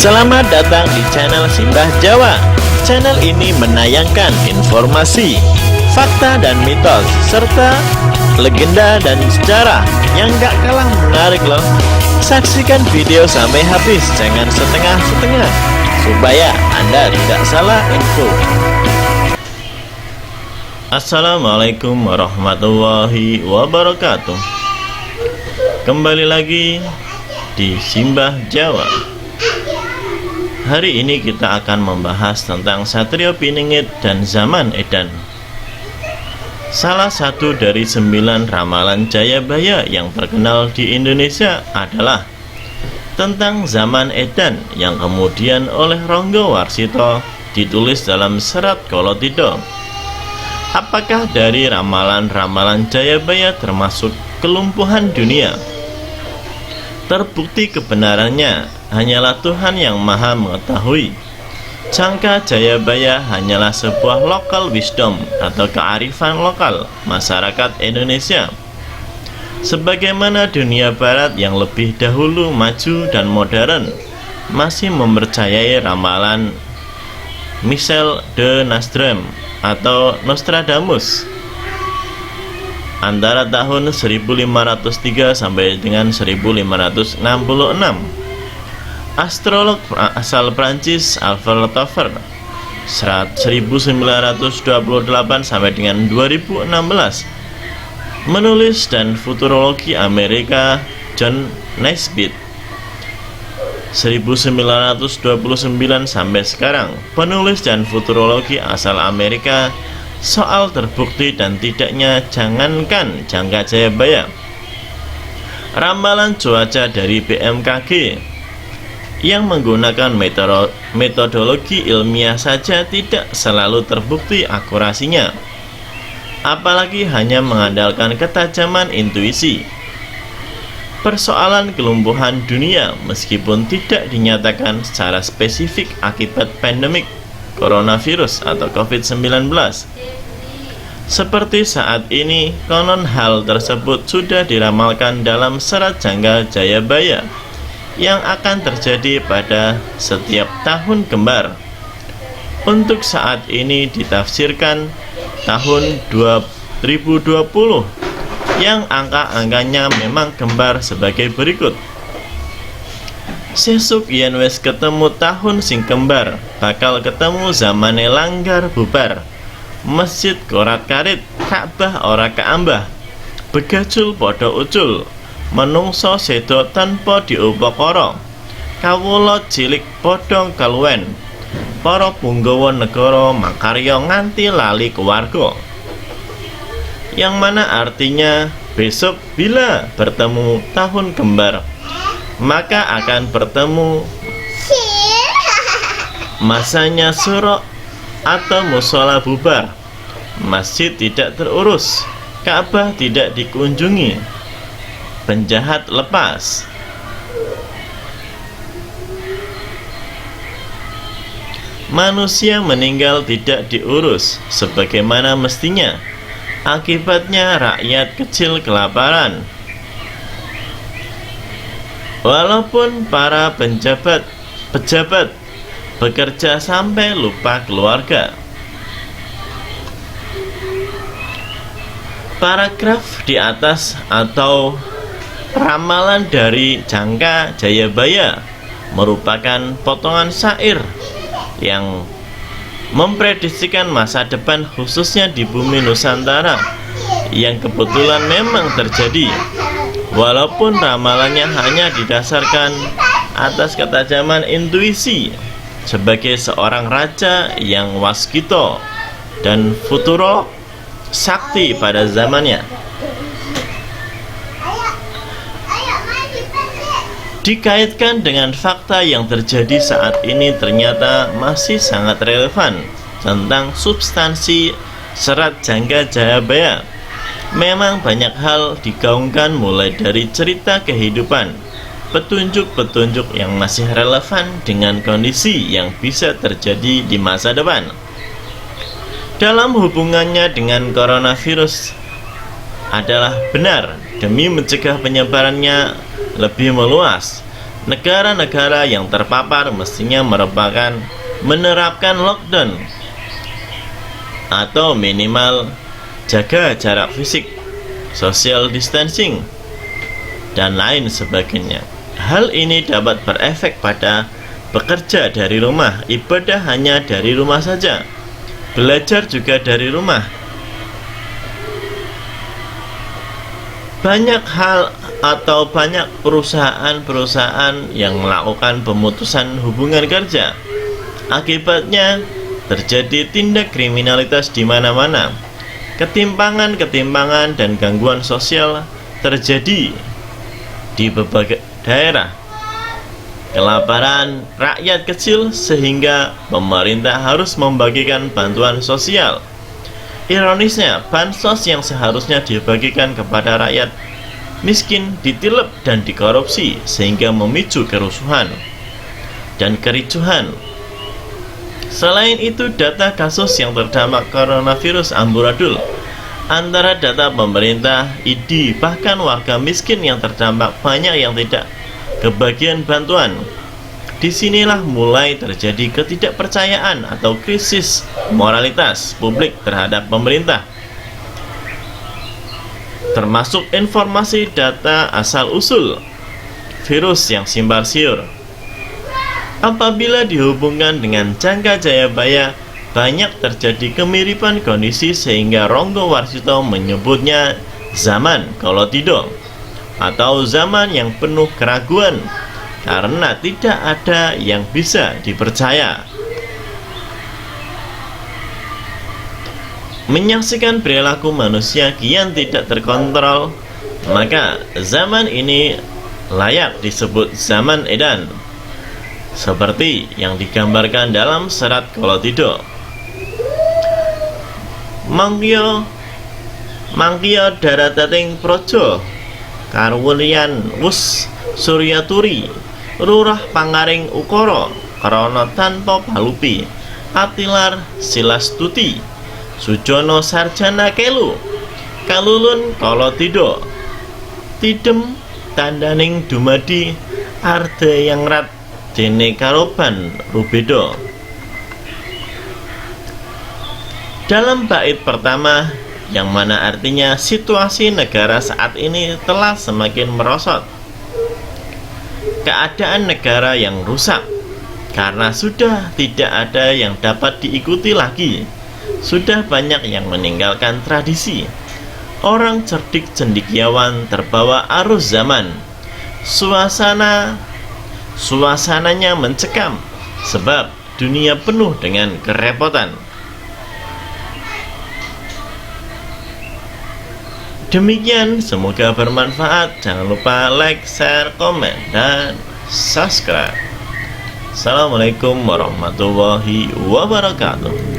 Selamat datang di channel Simbah Jawa. Channel ini menayangkan informasi, fakta dan mitos, serta legenda dan sejarah yang gak kalah menarik loh. Saksikan video sampai habis, jangan setengah-setengah, supaya Anda tidak salah info. Assalamualaikum warahmatullahi wabarakatuh. Kembali lagi di Simbah Jawa. Hari ini kita akan membahas tentang Satrio Piningit dan Zaman Edan. Salah satu dari 9 ramalan Jayabaya yang terkenal di Indonesia adalah tentang Zaman Edan yang kemudian oleh Ronggo Warsito ditulis dalam Serat Kolotito. Apakah dari ramalan-ramalan Jayabaya termasuk kelumpuhan dunia? Terbukti kebenarannya hanyalah Tuhan yang Maha Mengetahui. Jangka Jayabaya hanyalah sebuah local wisdom atau kearifan lokal masyarakat Indonesia. Sebagaimana dunia barat yang lebih dahulu maju dan modern masih mempercayai ramalan Michel de Nostradamus atau Nostradamus antara tahun 1503 sampai dengan 1566. Astrolog asal Prancis Alfred Tofer 1928 sampai dengan 2016 menulis, dan futurologi Amerika John Naisbitt 1929 sampai sekarang, penulis dan futurologi asal Amerika. Soal terbukti dan tidaknya jangankan jangka Jayabaya, ramalan cuaca dari BMKG yang menggunakan metodologi ilmiah saja tidak selalu terbukti akurasinya, apalagi hanya mengandalkan ketajaman intuisi. Persoalan kelumpuhan dunia meskipun tidak dinyatakan secara spesifik akibat pandemik coronavirus atau COVID-19 seperti saat ini, konon hal tersebut sudah diramalkan dalam Serat Jangka Jayabaya yang akan terjadi pada setiap tahun kembar. Untuk saat ini ditafsirkan tahun 2020 yang angka-angkanya memang kembar sebagai berikut. Sesuk yen wis ketemu tahun sing kembar, bakal ketemu zamane langgar bubar. Masjid korat karit, Ka'bah ora kaambah. Begajul padha ucul, menungso sedo tanpa diupakara. Kawula cilik padha kaluwen, para punggawa negara makarya nganti lali keluarga. Yang mana artinya besok bila bertemu tahun kembar, maka akan bertemu masanya surok atau musola bubar, masjid tidak terurus, Ka'bah tidak dikunjungi, penjahat lepas. Manusia meninggal tidak diurus sebagaimana mestinya, akibatnya rakyat kecil kelaparan. Walaupun para pejabat bekerja sampai lupa keluarga. Paragraf di atas atau ramalan dari Jangka Jayabaya merupakan potongan syair yang memprediksikan masa depan khususnya di bumi Nusantara yang kebetulan memang terjadi. Walaupun ramalannya hanya didasarkan atas ketajaman intuisi sebagai seorang raja yang waskito dan futuro sakti pada zamannya. Dikaitkan dengan fakta yang terjadi saat ini ternyata masih sangat relevan tentang substansi Serat Jangka Jayabaya. Memang banyak hal digaungkan mulai dari cerita kehidupan, petunjuk-petunjuk yang masih relevan dengan kondisi yang bisa terjadi di masa depan. Dalam hubungannya dengan coronavirus adalah benar demi mencegah penyebarannya lebih meluas, Negara-negara yang terpapar mestinya menerapkan lockdown atau minimal jaga jarak fisik, social distancing, dan lain sebagainya. Hal ini dapat berefek pada bekerja dari rumah, ibadah hanya dari rumah saja, belajar juga dari rumah. Banyak hal atau banyak perusahaan-perusahaan yang melakukan pemutusan hubungan kerja. Akibatnya terjadi tindak kriminalitas di mana-mana. Ketimpangan dan gangguan sosial terjadi di berbagai daerah. Kelaparan rakyat kecil sehingga pemerintah harus membagikan bantuan sosial. Ironisnya, bansos yang seharusnya dibagikan kepada rakyat miskin ditilep dan dikorupsi sehingga memicu kerusuhan dan kericuhan. Selain itu, data kasus yang terdampak coronavirus amburadul antara data pemerintah, ID, bahkan warga miskin yang terdampak banyak yang tidak kebagian bantuan. Disinilah mulai terjadi ketidakpercayaan atau krisis moralitas publik terhadap pemerintah, termasuk informasi data asal-usul virus yang simpang siur. Apabila dihubungkan dengan Jangka Jayabaya, banyak terjadi kemiripan kondisi sehingga Ronggo Warsito menyebutnya zaman kolotidong atau zaman yang penuh keraguan karena tidak ada yang bisa dipercaya. Menyaksikan perilaku manusia kian tidak terkontrol, maka zaman ini layak disebut zaman edan, seperti yang digambarkan dalam serat Kolotidong. Mangkya daratating projo karwulian wus suryaturi rurah pangaring ukara krana tanpa palupi atilar silastuti sujono sarjana kelu kalulun Kolotidong tidem tandaning dumadi arde yang rat dene karoban rubedo. Dalam bait pertama, yang mana artinya situasi negara saat ini telah semakin merosot, keadaan negara yang rusak karena sudah tidak ada yang dapat diikuti lagi. Sudah banyak yang meninggalkan tradisi. Orang cerdik cendekiawan terbawa arus zaman. Suasananya mencekam sebab dunia penuh dengan kerepotan. Demikian, semoga bermanfaat. Jangan lupa like, share, komen, dan subscribe. Assalamualaikum warahmatullahi wabarakatuh.